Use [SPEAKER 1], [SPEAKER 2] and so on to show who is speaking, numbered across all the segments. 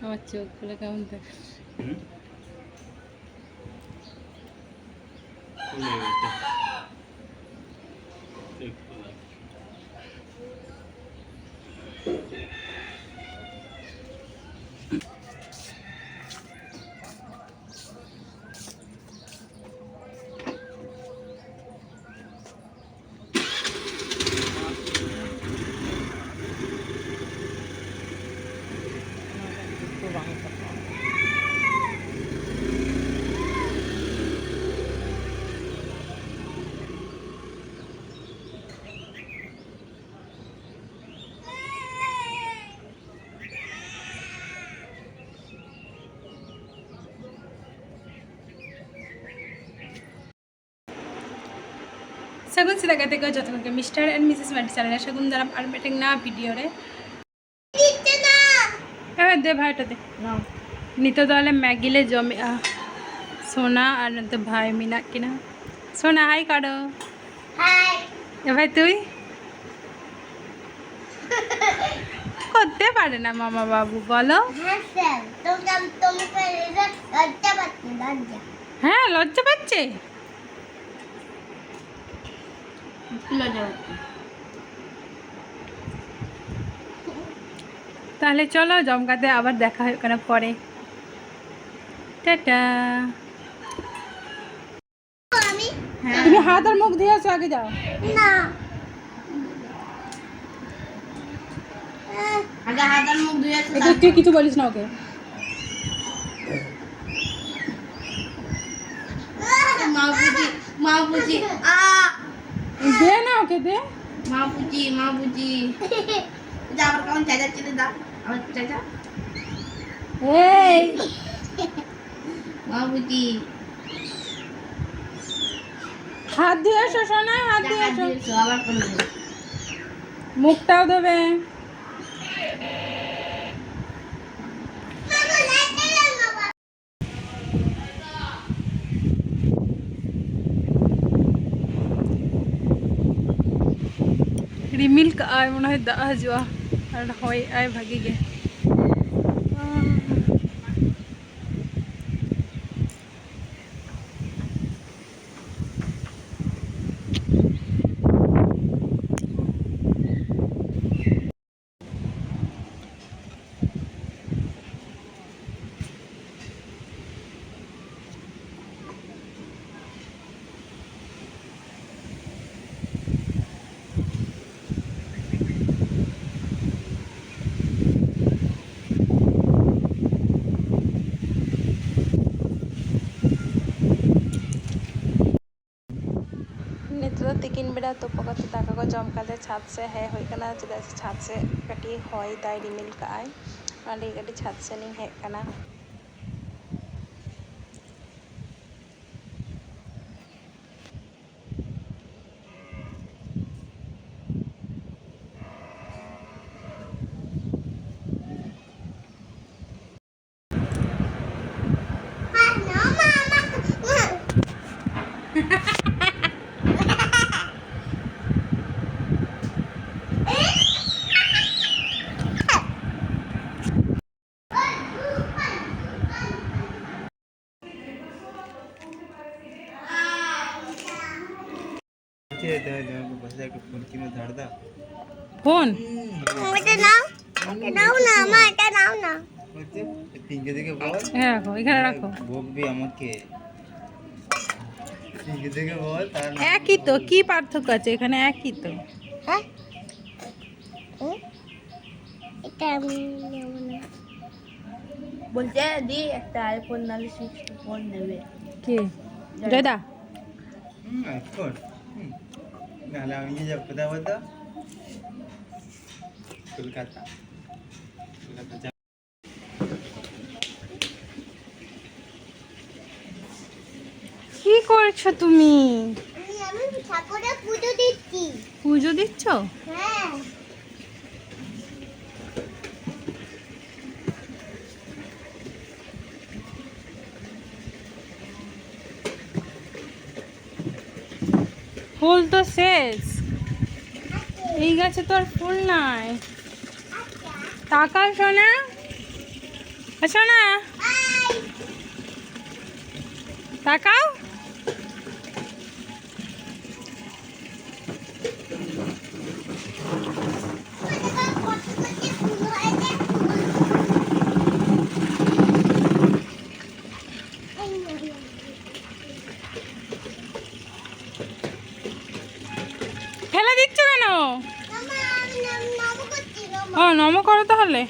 [SPEAKER 1] আমার চোখগুলো কেমন থাকে। सगुन सीधा कहते को जतन के मिस्टर एंड मिसेस मैटी चैनल सगुन जरा আর মিটিং না ভিডিও রে দিতে না এবার দে ভাইটা দে নাও নিতো তাহলে ম্যাগিলে জমে সোনা আর তো ভাই মিনা কিনা সোনা হাই কাটো হাই এ ভাই তুই করতে পারে না মামা বাবু বলো হ্যাঁ স্যার তুমি লজ্জা পাচ্ছে লজ্জা হ্যাঁ লজ্জা পাচ্ছে তাহলে চলো জমকাতে আবার দেখা হয় ওখানে পরে টাটা তুমি হাত আর মুখ ধুয়ে আসো আগে যাও না আগে হাত আর মুখ ধুয়ে আসো তুই কিছু বলিস না ওকে মা বুঝি দে না ওকে দে মা বুঝি যা আবার কেমন চাচা চলে দাও আবার চাচা এই মা বুঝি হাত দিয়ে এসো সোনা হাত দিয়ে এসো আবার কোন মুখটাও দেবে रिमिल का आय मन है दा हजुआ और होय आय भागी गे तीन बेड़ा तो पकड़ दाका को जम काते छात से है होई कना चदा छात से कटी होय दाई रिमिल का आय आली कटी छात से नहीं है कना फोन এটা নাও না মা এটা নাও না তিনকে দিকে বল হ্যাঁ রাখো এখানে রাখো বকবি আমাকে তিনকে দিকে বল তার একই তো কি পার্থক্য আছে এখানে একই তো হ্যাঁ এটা আমি নেব না বলতে দি একটা আইফোন নালে 6 ফোন নেবে কে জয়দা আইফোন নালে আমি যে পতা বলতো কলকাতা কি করছো তুমি আমি ঠাকুরের পূজো দিচ্ছি পূজো দিচ্ছ হ্যাঁ ফুল তো শেষ এই গাছে তো আর ফুল নাই টাকা সোনা আসো না, তাকাও। ফেলে দিচ্ছ কেন? ও নম করো তাহলে।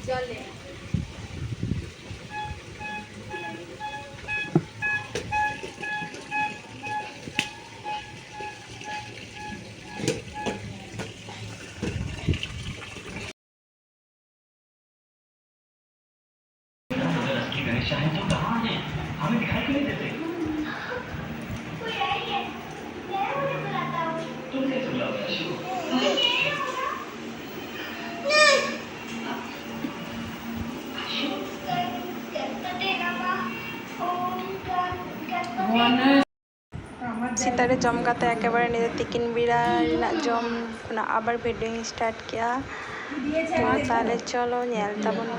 [SPEAKER 1] চলে सितारे जम काते एकेबारे निजे तिकिन बिड़ा रिना जम खुना आबार भिडियो स्टार्ट किया तो ताहले चलो नेल ताबन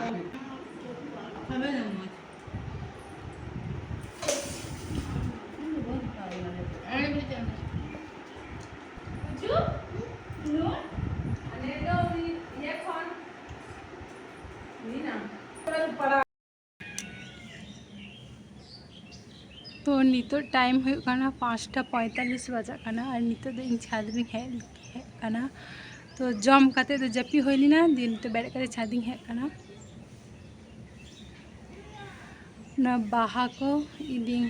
[SPEAKER 1] तो नित टाइम होना 5:45 बजाना और नित छाद में हेजना तो जम काते तो जपी होना दिन तो बेरे कर छादी हेजना ना बाहा को इदिंग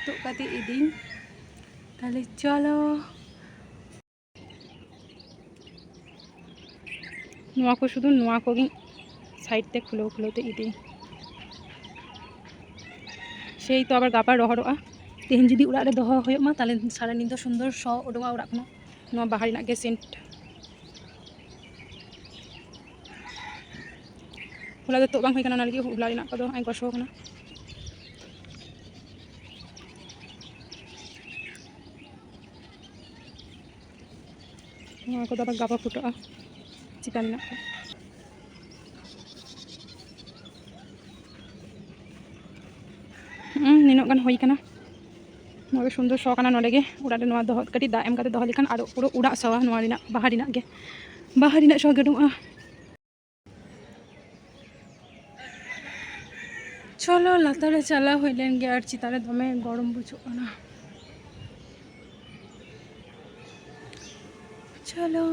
[SPEAKER 1] तो काते इदिंग ताले चलो नुआ को शुधु नुआ को साइड ते खुलो खुलोते इदिंग সেই তো আবার গাপা রহরোগা তেহেন যদি উড়ারে দহ হয়মা তাহলে সারা নিদ সুন্দর স ওডোঙা উড়াগ ᱠᱟᱱᱟ ᱱᱚᱣᱟ ᱵᱟᱦᱟ ᱨᱮᱱᱟᱜ ᱜᱮ ᱥᱮন্ᱴ ᱦᱚᱞᱟ ᱫᱚ ᱛᱚ ᱵᱟᱝ ᱦᱩᱭ ᱠᱟᱱᱟ ᱚᱱᱟ ᱞᱟᱹᱜᱤᱫ ᱦᱚᱞᱟ ᱨᱮᱱᱟᱜ ᱠᱚᱫᱚ ᱟᱭ ᱜᱚᱥᱚ ᱠᱟᱱᱟ ᱱᱚᱣᱟ ᱠᱚᱫᱚ ᱟᱵᱟᱨ ᱜᱟᱯᱟ ᱯᱷᱩᱴᱟᱹᱜᱼᱟ ᱪᱤᱠᱟ ᱢᱮᱱᱟᱜ ᱠᱚ ᱱᱤᱱᱟᱹᱜ ᱜᱟᱱ ᱦᱩᱭ ᱠᱟᱱᱟ नोगे सुंदर शो काना नोडे उड़ारे नोआ दह कटी दा एम काते दह लेखान आरो पुरो उड़ा सवा नोआ रिना बाहा रिना गे बाहा रिना शो गेडुआ चलो लातारे चला होइलेन गे आर चितारे दमे गरम बुझुना चलो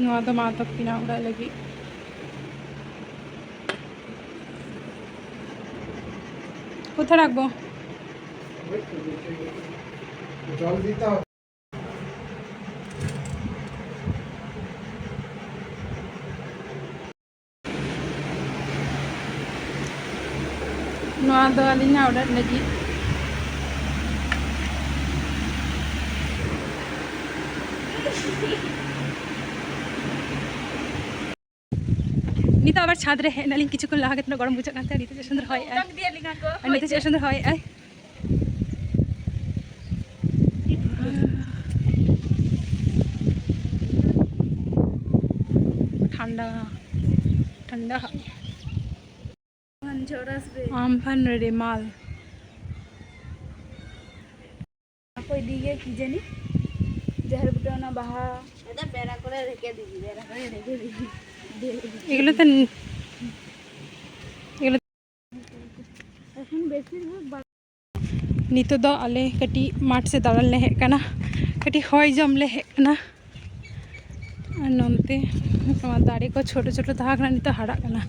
[SPEAKER 1] नोआ तो मा तक पिना उड़ा लगी কোথায় রাখবো জল দিতে হবে নোয়া দোয়ালি না অর্ডার লাগি নিতা আবার ছাদ রে হেনালি কিছুক্ষণ লাগাতে না গরম বুঝা কাতে নিতে সুন্দর হয় আর নিতে সুন্দর হয় ঠান্ডা ঠান্ডা আমফান রেমাল কই দিকে কি জানি জহর বুটানা বাহা এটা বেরা করে রেখে দিবি এগুলো তো এগুলো এখন বেশিরভাগ নিত দ আলে কটি মাঠ से দাঁড়াল লে হেকনা কটি হয় জমলে হেকনা আর নন্তে তোমার দাড়ি কো ছোট ছোট থাকনা নিত হাড়া কানা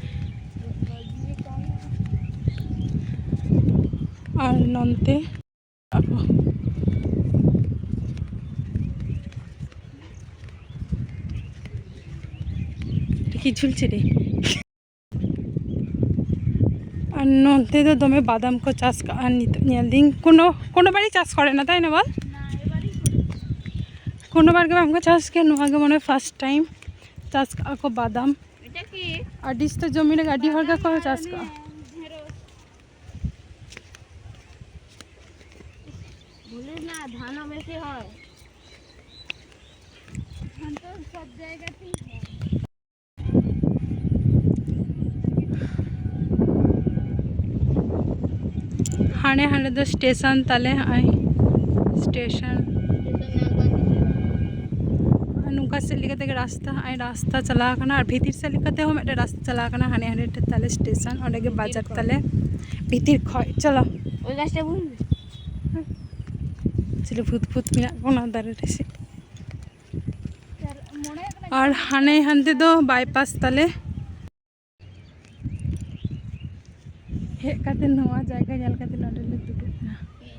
[SPEAKER 1] আর নন্তে কি ঝুলছে রে আর নদীতে তো দমে বাদাম কো চাষ আর নিদিন কোনো বাড়ি চাষ করে না তাই না বল কোনো বার के हमको चाष के नुआ के मने फर्स्ट टाइम चाष को बादाम
[SPEAKER 2] এটা কি
[SPEAKER 1] और डिस तो जमीन गाड़ी हर का चाष का
[SPEAKER 2] ভুলে না ধান বেশি হয় ধান তো সব জায়গাতেই হয়
[SPEAKER 1] हाने हाने तो स्टेशन तले आई स्टेशन नुका से लिखते रास्ता आई रास्ता चला करना और भीतर से लिखते हो मेरे रास्ता चला करना हाने हाने तले स्टेशन और के बाजार तले भीतर खय चलो
[SPEAKER 2] ওই গাছটা বুঝলি
[SPEAKER 1] चलो भूत भूत मिला कोना दारे से और हाने हानते दो बाईपास तले हे काते नवा जायगा जल काते नडे ले दुडु ना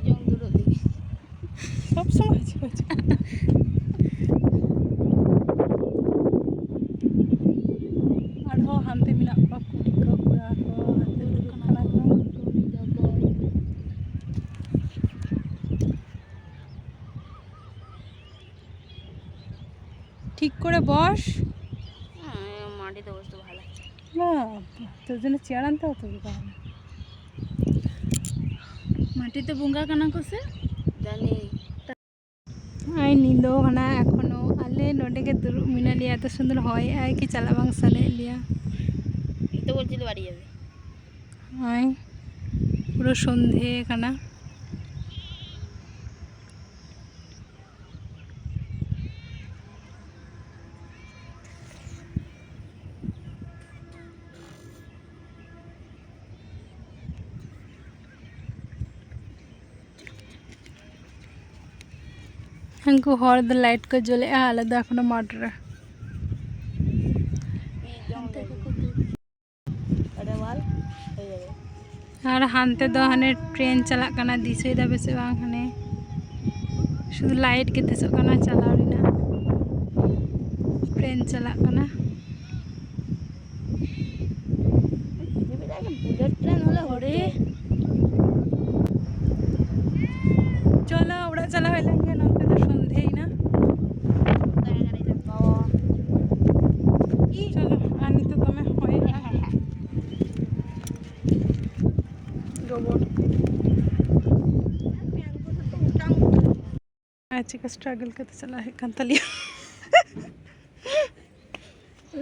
[SPEAKER 2] জং দুটো দিকে
[SPEAKER 1] सब समय छे और हो हानते मिला कुटी को पूरा को हानते दुडु खाना को ठीक करे बस
[SPEAKER 2] মাটিতে বসতে ভালো লাগছে
[SPEAKER 1] না তোর জন্য চেয়ার আনতে হতো তাহলে
[SPEAKER 2] মাটিতে বুঙ্গা কানা করছে জানি
[SPEAKER 1] आई नींदो खाना एखोनो आले नोडे के दुरु मिना लिया तो सुंदर होय आई कि चला बांग साले लिया
[SPEAKER 2] তো বলছিল বাড়ি যাবে
[SPEAKER 1] आई पूरा सन्धे खाना हमको हर द लाइट को जले आलादा एखोनो मटर और हानते दो हाने ट्रेन चला कना दिसोय दा बेसे बांग हाने शुद्ध लाइट के दिसो कना चला रिना ट्रेन चला कना
[SPEAKER 2] বুলেট ট্রেন হলে হরে
[SPEAKER 1] चलो उड़ा चला है लेंगे नौते तो सन्धे ही ना चलो आनी तो तुम्हें होय रोबोट आज का स्ट्रगल करते चला है कंतलिया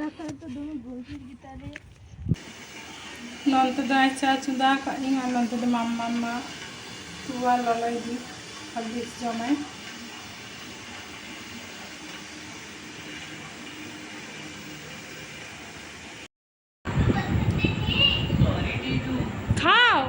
[SPEAKER 2] রাখা তো दोनों ভোজের গিটারে
[SPEAKER 1] नौते तो अच्छा चुदा करी और नौते तो मामा तुआल वाला ही हल्दीस जमाए खाओ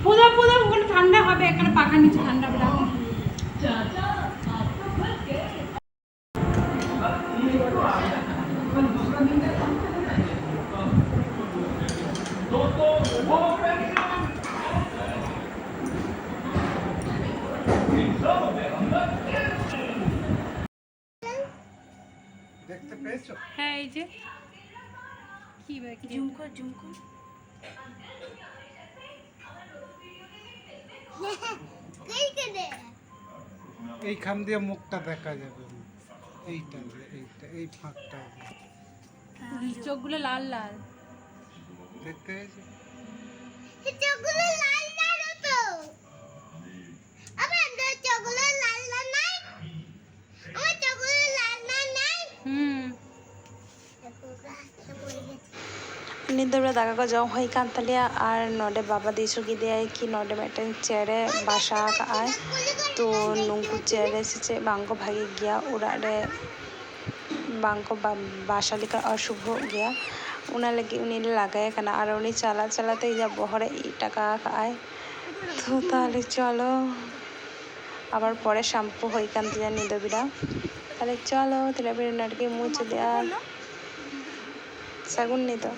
[SPEAKER 1] পুদা পুদা ওখানে ঠান্ডা হবে এখানে পাখা নিচে ঠান্ডা হবে রাখো
[SPEAKER 3] দেখতে পেয়েছো?
[SPEAKER 1] হ্যাঁ এই যে কি ব্যাগ
[SPEAKER 2] ঝুমকো
[SPEAKER 3] এইখান দিয়ে মুখটা দেখা যাবে, এইটা এই ফাঁকটা
[SPEAKER 1] চোখগুলো লাল লাল
[SPEAKER 3] দেখতে পেয়েছো?
[SPEAKER 2] চোখগুলো লাল লাল তো আবার চোখগুলো লাল লাল নাই আমার চোখগুলো লাল লাল নাই
[SPEAKER 1] ᱱᱤᱛ ᱫᱚ ᱫᱟᱠᱟ ᱠᱚ ᱡᱚᱢ ᱦᱩᱭ ᱠᱟᱱ ᱛᱟᱞᱮᱭᱟ ᱟᱨ ᱱᱚᱰᱮ ᱵᱟᱵᱟ ᱫᱤᱥᱟᱹ ᱠᱮᱫᱮᱭᱟᱭ ᱠᱤ ᱱᱚᱰᱮ ᱢᱤᱫᱴᱮᱱ ᱪᱮᱬᱮ ᱵᱟᱥᱟ ᱟᱠᱟᱜᱼᱟᱭ ᱛᱚ ᱱᱩᱝᱠᱩ ᱪᱮᱬᱮ ᱥᱮ ᱪᱮᱫ ᱵᱟᱝᱠᱚ ᱵᱷᱟᱜᱮ ᱜᱮᱭᱟ ᱚᱲᱟᱜ ᱨᱮ ᱵᱟᱝᱠᱚ ᱵᱟᱥᱟ ᱞᱮᱠᱟ ᱚᱥᱩᱵᱷᱚᱜ ᱜᱮᱭᱟ ᱚᱱᱟ ᱞᱟᱹᱜᱤᱫ ᱩᱱᱤ ᱞᱮ ᱞᱟᱜᱟᱭᱮ ᱠᱟᱱᱟ ᱟᱨ ᱩᱱᱤ ᱪᱟᱞᱟᱣ ᱪᱟᱞᱟᱣᱛᱮ ᱤᱧᱟᱹᱜ ᱵᱚᱦᱚᱜ ᱨᱮ ᱤᱡ ᱴᱟᱠᱟ ᱟᱠᱟᱜᱼᱟᱭ তো তাহলে চলো আবার পরে শ্যাম্পু হয়ে কান দিয়ে নিদো বিড়া তাহলে চলো তাহলে ভিডিওটাকে মুছে দেয়া সাগুন নিতো